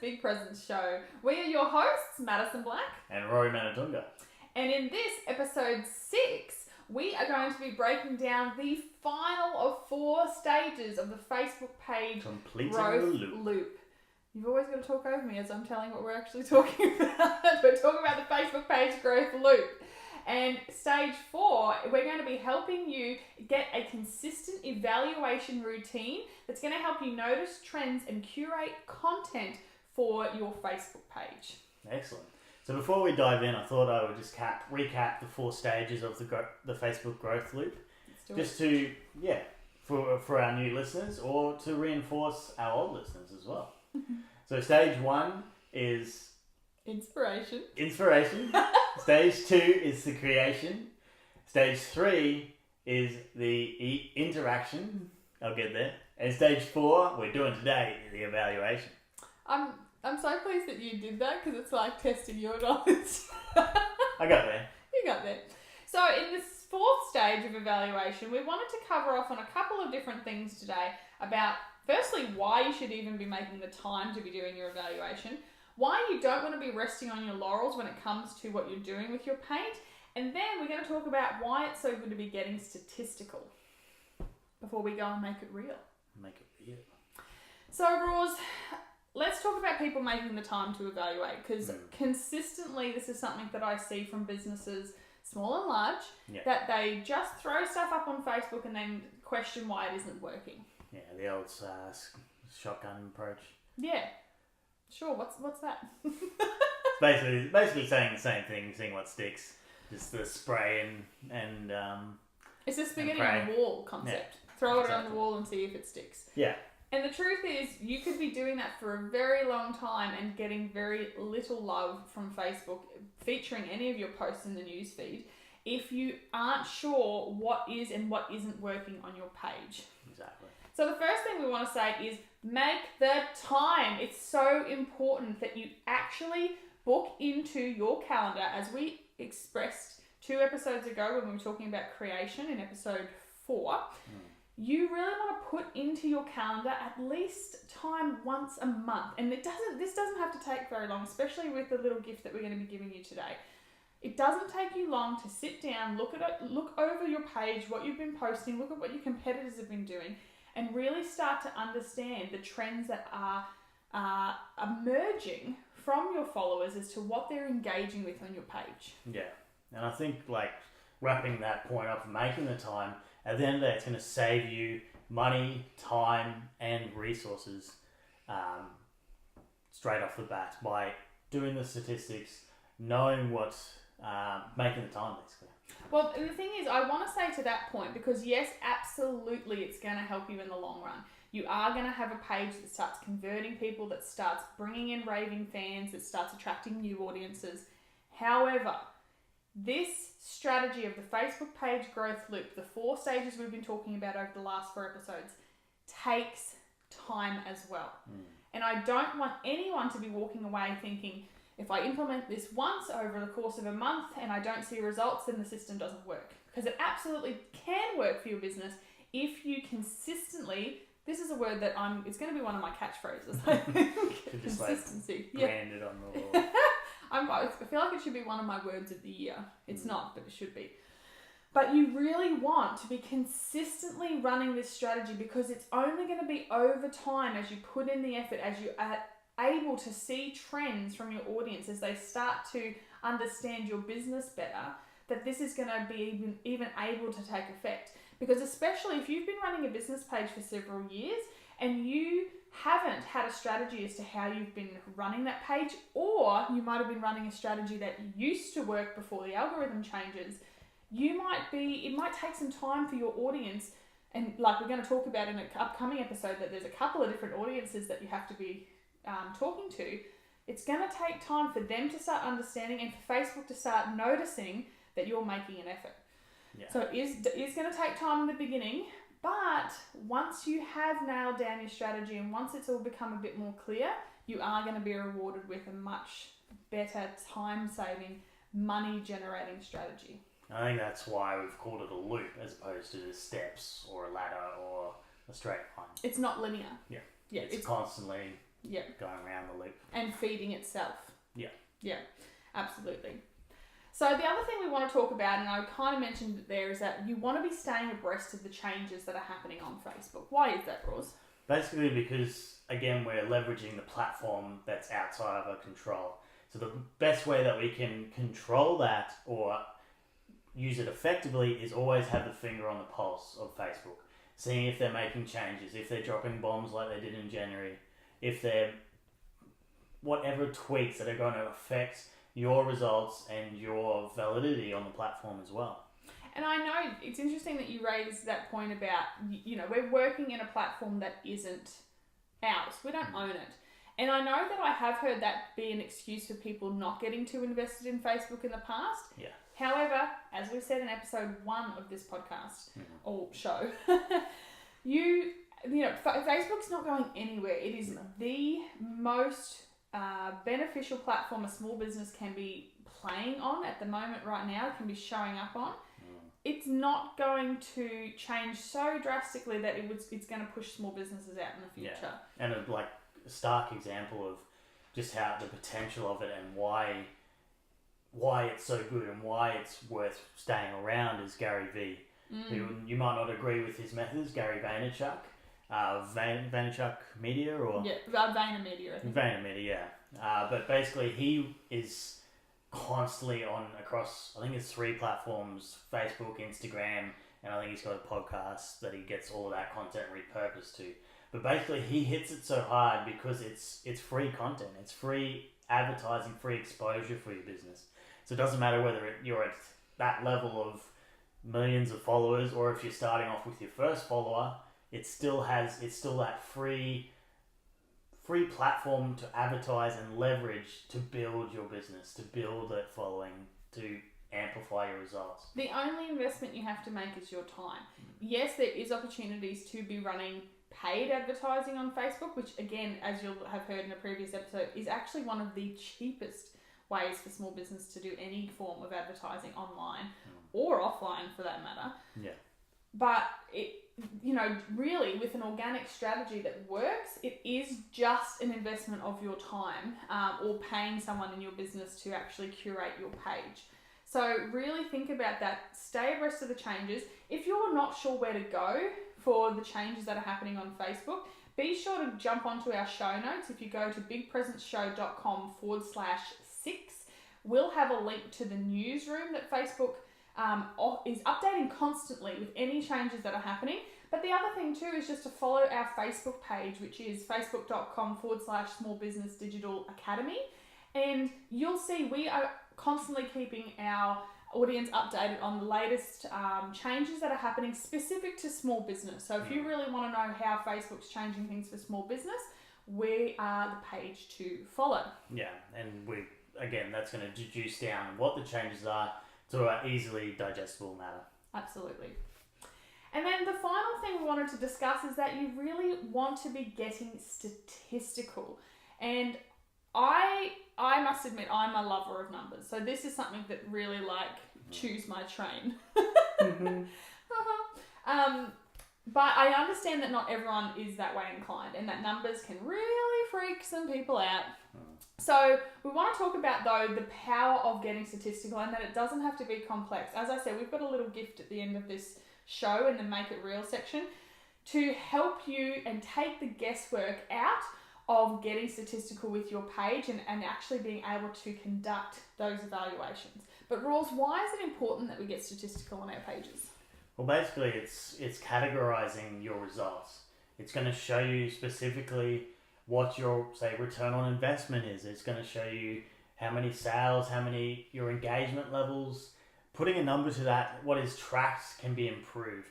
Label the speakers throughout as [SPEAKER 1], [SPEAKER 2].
[SPEAKER 1] Big Presents Show. We are your hosts, Madison Black
[SPEAKER 2] and Rory Manatunga.
[SPEAKER 1] And in this episode 6, we are going to be breaking down the final of 4 stages of the Facebook page growth loop. You've always got to talk over me as I'm telling what we're actually talking about. We're talking about the Facebook page growth loop. And stage 4, we're going to be helping you get a consistent evaluation routine that's going to help you notice trends and curate content for your Facebook page.
[SPEAKER 2] Excellent. So before we dive in, I thought I would just recap the 4 stages of the Facebook growth loop. Just to, for our new listeners or to reinforce our old listeners as well. So stage 1 is...
[SPEAKER 1] Inspiration.
[SPEAKER 2] Stage 2 is the creation. Stage 3 is the interaction. I'll get there. And stage 4, we're doing today, the evaluation.
[SPEAKER 1] I'm so pleased that you did that because it's like testing your knowledge.
[SPEAKER 2] I got there.
[SPEAKER 1] You got there. So in this 4th stage of evaluation, we wanted to cover off on a couple of different things today about, firstly, why you should even be making the time to be doing your evaluation, why you don't want to be resting on your laurels when it comes to what you're doing with your page, and then we're going to talk about why it's so good to be getting statistical before we go and make it real. So, Roz, let's talk about people making the time to evaluate, because consistently this is something that I see from businesses, small and large, that they just throw stuff up on Facebook and then question why it isn't working.
[SPEAKER 2] Yeah, the old shotgun approach.
[SPEAKER 1] Yeah. Sure, what's that?
[SPEAKER 2] basically saying the same thing, seeing what sticks. Just the spray and
[SPEAKER 1] it's a spaghetti on the wall concept. Yeah, throw it on the wall and see if it sticks.
[SPEAKER 2] Yeah.
[SPEAKER 1] And the truth is, you could be doing that for a very long time and getting very little love from Facebook featuring any of your posts in the newsfeed if you aren't sure what is and what isn't working on your page.
[SPEAKER 2] Exactly.
[SPEAKER 1] So the first thing we want to say is make the time. It's so important that you actually book into your calendar, as we expressed 2 episodes ago when we were talking about creation in episode 4. You really want to put into your calendar at least time once a month. And this doesn't have to take very long, especially with the little gift that we're going to be giving you today. It doesn't take you long to sit down, look over your page, what you've been posting, look at what your competitors have been doing, and really start to understand the trends that are emerging from your followers as to what they're engaging with on your page.
[SPEAKER 2] Yeah, and I think wrapping that point up, making the time, at the end of the day, it's going to save you money, time, and resources straight off the bat by doing the statistics, knowing what's making the time, basically.
[SPEAKER 1] Well, the thing is, I want to say to that point, because yes, absolutely, it's going to help you in the long run. You are going to have a page that starts converting people, that starts bringing in raving fans, that starts attracting new audiences. However, this strategy of the Facebook page growth loop, the 4 stages we've been talking about over the last 4 episodes, takes time as well. And I don't want anyone to be walking away thinking, if I implement this once over the course of a month and I don't see results, then the system doesn't work. Because it absolutely can work for your business if you consistently, this is a word that it's going to be one of my catchphrases. Consistency.
[SPEAKER 2] Branded on the wall.
[SPEAKER 1] I feel like it should be one of my words of the year. It's not, but it should be. But you really want to be consistently running this strategy, because it's only going to be over time, as you put in the effort, as you are able to see trends from your audience, as they start to understand your business better, that this is going to be even able to take effect. Because especially if you've been running a business page for several years and you haven't had a strategy as to how you've been running that page, or you might have been running a strategy that used to work before the algorithm changes, it might take some time for your audience, and like we're going to talk about in an upcoming episode, that there's a couple of different audiences that you have to be talking to. It's going to take time for them to start understanding and for Facebook to start noticing that you're making an effort.
[SPEAKER 2] Yeah.
[SPEAKER 1] So it is going to take time in the beginning, but once you have nailed down your strategy and once it's all become a bit more clear, you are going to be rewarded with a much better time-saving, money-generating strategy.
[SPEAKER 2] I think that's why we've called it a loop as opposed to the steps or a ladder or a straight line.
[SPEAKER 1] It's not linear.
[SPEAKER 2] Yeah. It's constantly going around the loop.
[SPEAKER 1] And feeding itself.
[SPEAKER 2] Yeah.
[SPEAKER 1] Yeah, absolutely. So the other thing we want to talk about, and I kind of mentioned it there, is that you want to be staying abreast of the changes that are happening on Facebook. Why is that, Ross?
[SPEAKER 2] Basically because, again, we're leveraging the platform that's outside of our control. So the best way that we can control that or use it effectively is always have the finger on the pulse of Facebook. Seeing if they're making changes, if they're dropping bombs like they did in January, if they're whatever tweaks that are going to affect your results and your validity on the platform as well.
[SPEAKER 1] And I know it's interesting that you raised that point about, we're working in a platform that isn't ours. We don't own it. And I know that I have heard that be an excuse for people not getting too invested in Facebook in the past.
[SPEAKER 2] Yeah.
[SPEAKER 1] However, as we said in episode 1 of this podcast or show, Facebook's not going anywhere. It is the most beneficial platform a small business can be playing on at the moment right now, can be showing up on. It's not going to change so drastically that it's going to push small businesses out in the future.
[SPEAKER 2] Yeah. And a stark example of just how the potential of it and why it's so good and why it's worth staying around is Gary Vee. Who you might not agree with his methods, Gary Vaynerchuk. Vaynerchuk Media or...
[SPEAKER 1] Yeah, VaynerMedia, I think.
[SPEAKER 2] VaynerMedia, yeah. But basically he is constantly on across, I think it's 3 platforms, Facebook, Instagram, and I think he's got a podcast that he gets all of that content repurposed to. But basically he hits it so hard because it's free content. It's free advertising, free exposure for your business. So it doesn't matter whether you're at that level of millions of followers or if you're starting off with your first follower, it's still that free platform to advertise and leverage to build your business, to build that following, to amplify your results.
[SPEAKER 1] The only investment you have to make is your time. Yes, there is opportunities to be running paid advertising on Facebook, which again, as you'll have heard in a previous episode, is actually one of the cheapest ways for small business to do any form of advertising online or offline for that matter.
[SPEAKER 2] Yeah.
[SPEAKER 1] But it, really with an organic strategy that works, it is just an investment of your time or paying someone in your business to actually curate your page. So really think about that. Stay abreast of the changes. If you're not sure where to go for the changes that are happening on Facebook, be sure to jump onto our show notes. If you go to bigpresentshow.com/6, we'll have a link to the newsroom that Facebook is updating constantly with any changes that are happening. But the other thing too is just to follow our Facebook page, which is facebook.com/Small Business Digital Academy. And you'll see we are constantly keeping our audience updated on the latest changes that are happening specific to small business. So if you really want to know how Facebook's changing things for small business, we are the page to follow.
[SPEAKER 2] Yeah, and that's going to deduce down what the changes are to an easily digestible manner.
[SPEAKER 1] Absolutely. And then the final thing we wanted to discuss is that you really want to be getting statistical. And I must admit, I'm a lover of numbers. So this is something that really chews my train. But I understand that not everyone is that way inclined and that numbers can really freak some people out. So we want to talk about, though, the power of getting statistical and that it doesn't have to be complex. As I said, we've got a little gift at the end of this show in the Make It Real section to help you and take the guesswork out of getting statistical with your page and actually being able to conduct those evaluations. But Rawls, why is it important that we get statistical on our pages?
[SPEAKER 2] Well, basically it's categorizing your results. It's going to show you specifically what your, say, return on investment is. It's going to show you how many sales, your engagement levels. Putting a number to that, what is tracked can be improved.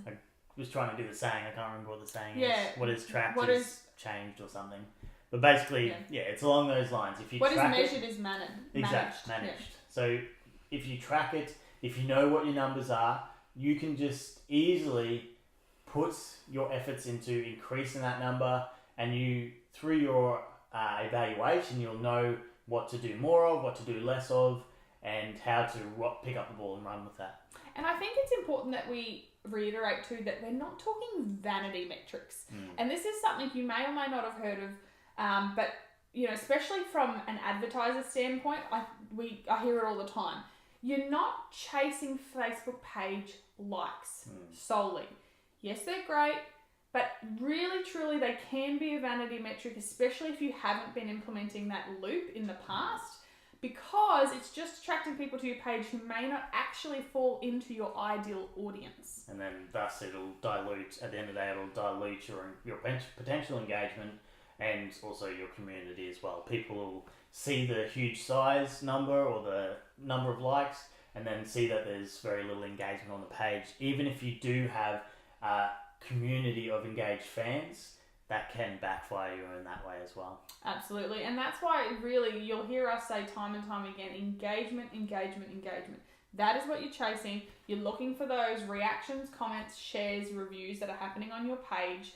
[SPEAKER 2] I was trying to do the saying, I can't remember what the saying is. What is tracked is changed or something. But basically, it's along those lines. If you
[SPEAKER 1] what
[SPEAKER 2] track
[SPEAKER 1] is measured is managed.
[SPEAKER 2] Exactly, managed. Yeah. So if you track it, if you know what your numbers are, you can just easily put your efforts into increasing that number, and you, through your evaluation, you'll know what to do more of, what to do less of, and how to pick up the ball and run with that.
[SPEAKER 1] And I think it's important that we reiterate too that we're not talking vanity metrics. And this is something you may or may not have heard of But especially from an advertiser standpoint, I hear it all the time. You're not chasing Facebook page likes solely. Yes, they're great, but really, truly, they can be a vanity metric, especially if you haven't been implementing that loop in the past, because it's just attracting people to your page who may not actually fall into your ideal audience.
[SPEAKER 2] And then thus it'll dilute, at the end of the day, it'll dilute your potential engagement and also your community as well. People will see the huge size number or the number of likes and then see that there's very little engagement on the page. Even if you do have a community of engaged fans, that can backfire you in that way as well.
[SPEAKER 1] Absolutely. And that's why really you'll hear us say time and time again, engagement, engagement, engagement. That is what you're chasing. You're looking for those reactions, comments, shares, reviews that are happening on your page.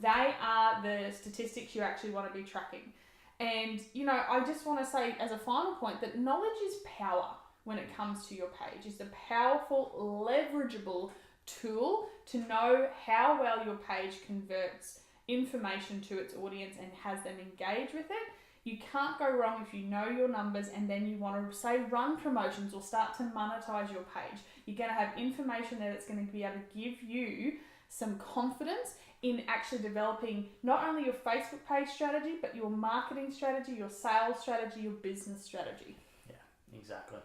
[SPEAKER 1] They are the statistics you actually want to be tracking. And, I just want to say as a final point that knowledge is power when it comes to your page. It's a powerful, leverageable tool to know how well your page converts information to its audience and has them engage with it. You can't go wrong if you know your numbers and then you want to, say, run promotions or start to monetize your page. You're going to have information there that's going to be able to give you some confidence in actually developing not only your Facebook page strategy, but your marketing strategy, your sales strategy, your business strategy.
[SPEAKER 2] Yeah, exactly.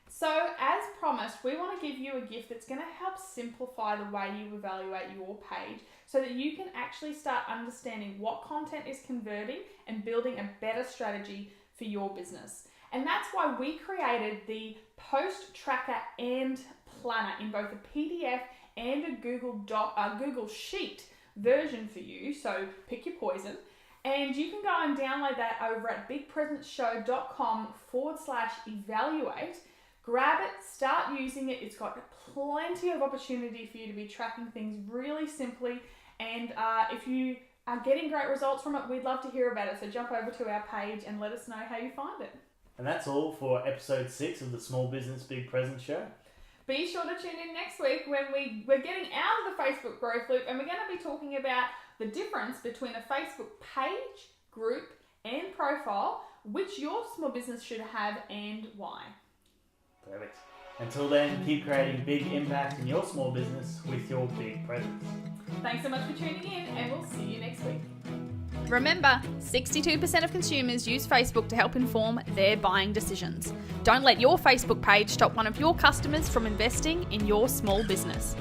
[SPEAKER 1] So, as promised, we want to give you a gift that's going to help simplify the way you evaluate your page so that you can actually start understanding what content is converting and building a better strategy for your business. And that's why we created the Post Tracker and Planner in both a PDF and a Google Sheet version for you. So, pick your poison. And you can go and download that over at bigpresentshow.com/evaluate. Grab it, start using it. It's got plenty of opportunity for you to be tracking things really simply. And if you are getting great results from it, we'd love to hear about it. So jump over to our page and let us know how you find it.
[SPEAKER 2] And that's all for episode 6 of the Small Business Big Present Show.
[SPEAKER 1] Be sure to tune in next week when we're getting out of the Facebook growth loop and we're going to be talking about the difference between a Facebook page, group, and profile, which your small business should have and why.
[SPEAKER 2] Perfect. Until then, keep creating big impact in your small business with your big presence.
[SPEAKER 1] Thanks so much for tuning in, and we'll see you next week.
[SPEAKER 3] Remember, 62% of consumers use Facebook to help inform their buying decisions. Don't let your Facebook page stop one of your customers from investing in your small business.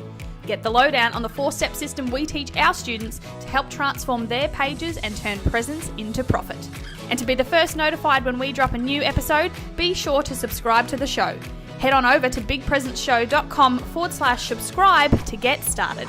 [SPEAKER 3] Get the lowdown on the 4-step system we teach our students to help transform their pages and turn presence into profit. And to be the first notified when we drop a new episode, be sure to subscribe to the show. Head on over to bigpresentshow.com/subscribe to get started.